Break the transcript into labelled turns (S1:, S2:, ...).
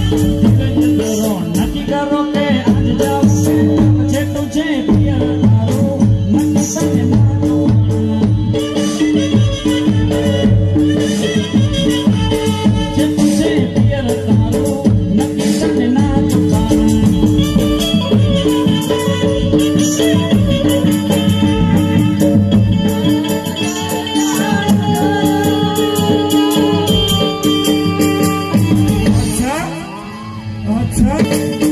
S1: નક્કી કરો કે આજ જાવ જેટલું છે પિયર તારું નક્કી તને ના જેટલું છે પિયર તારું નક્કી તને ના
S2: अच्छा